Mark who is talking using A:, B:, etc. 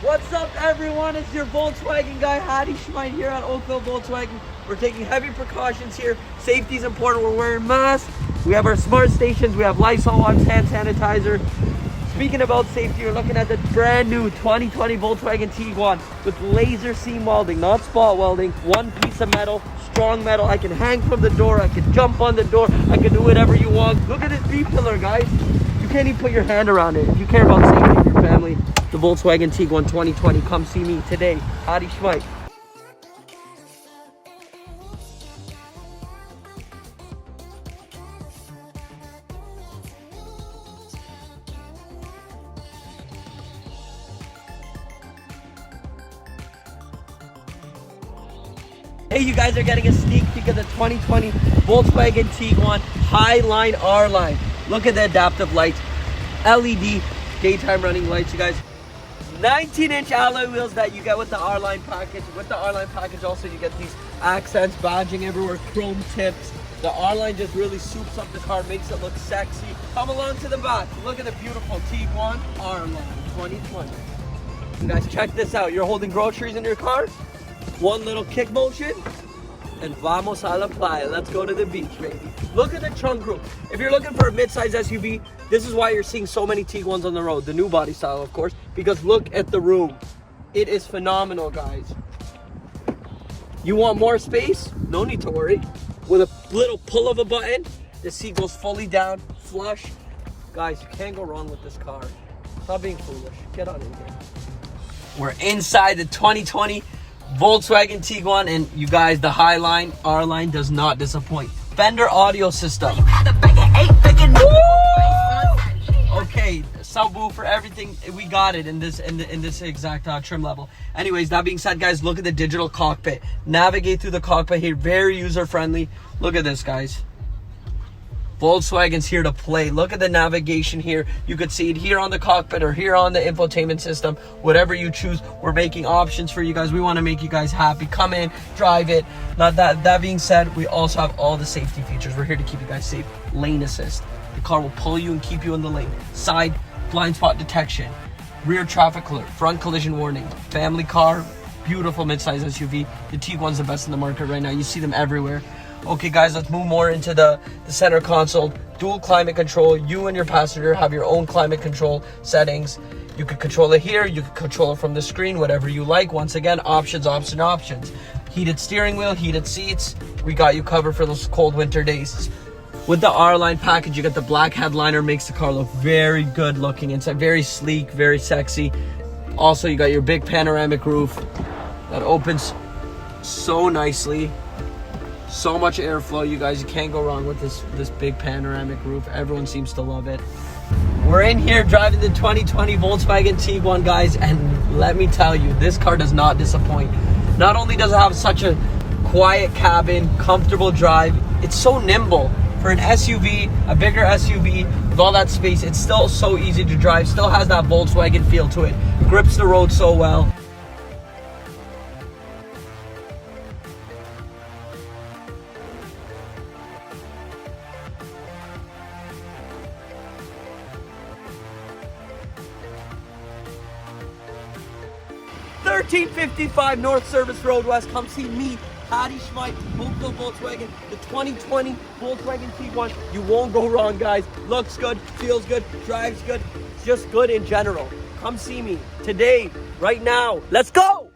A: What's up, everyone? It's your Volkswagen guy, Hadi here at Oakville Volkswagen. We're taking heavy precautions here. Safety is important. We're wearing masks. We have our smart stations. We have Lysol wipes, hand sanitizer. Speaking about safety, you're looking at the brand new 2020 Volkswagen Tiguan with laser seam welding, not spot welding. One piece of metal, strong metal. I can hang from the door. I can jump on the door. I can do whatever you want. Look at this B-pillar, guys. You can't even put your hand around it. If you care about safety of your family, the Volkswagen Tiguan 2020. Come see me today. Hadi Schmite. Hey, you guys are getting a sneak peek of the 2020 Volkswagen Tiguan Highline R-Line. Look at the adaptive lights, LED daytime running lights, you guys. 19-inch alloy wheels that you get with the R-Line package. With the R-Line package also you get these accents, badging everywhere, chrome tips. The R-Line just really soups up the car, makes it look sexy. Come along to the back. Look at the beautiful Tiguan R-Line 2020. You guys, check this out. You're holding groceries in your car. One little kick motion, and vamos a la playa. Let's go to the beach, baby. Look at the trunk room. If you're looking for a mid-size SUV, this is why you're seeing so many Tiguans on the road. The new body style, of course, because look at the room. It is phenomenal, guys. You want more space? No need to worry. With a little pull of a button, the seat goes fully down, flush. Guys, you can't go wrong with this car. Stop being foolish. Get on in here. We're inside the 2020 Volkswagen Tiguan, and you guys, the Highline R-Line does not disappoint. Fender audio system. Okay, subwoofer, everything, we got it in this exact trim level. Anyways, that being said, guys, look at the digital cockpit. Navigate through the cockpit here, very user friendly. Look at this, guys. Volkswagen's here to play. Look at the navigation here. You could see it here on the cockpit or here on the infotainment system. Whatever you choose, we're making options for you guys. We want to make you guys happy. Come in, drive it. Now that being said, we also have all the safety features. We're here to keep you guys safe. Lane assist. The car will pull you and keep you in the lane. Side blind spot detection. Rear traffic alert. Front collision warning. Family car. Beautiful midsize SUV. The Tiguan's the best in the market right now. You see them everywhere. Okay, guys, let's move more into the center console. Dual climate control. You and your passenger have your own climate control settings. You can control it here. You can control it from the screen, whatever you like. Once again, options. Heated steering wheel, heated seats. We got you covered for those cold winter days. With the R-Line package, you get the black headliner. Makes the car look very good looking inside. Very sleek, very sexy. Also, you got your big panoramic roof that opens so nicely. So much airflow, you guys. You can't go wrong with this big panoramic roof. Everyone seems to love it. We're in here driving the 2020 Volkswagen Tiguan, guys, and let me tell you, this car does not disappoint. Not only does it have such a quiet cabin, comfortable drive, it's so nimble. For an SUV, a bigger SUV with all that space, it's still so easy to drive. Still has that Volkswagen feel to it. Grips the road so well. $13.55 North Service Road West. Come see me, Hadi Schmite, Oakville Volkswagen, the 2020 Volkswagen Tiguan. You won't go wrong, guys. Looks good, feels good, drives good, just good in general. Come see me today, right now. Let's go!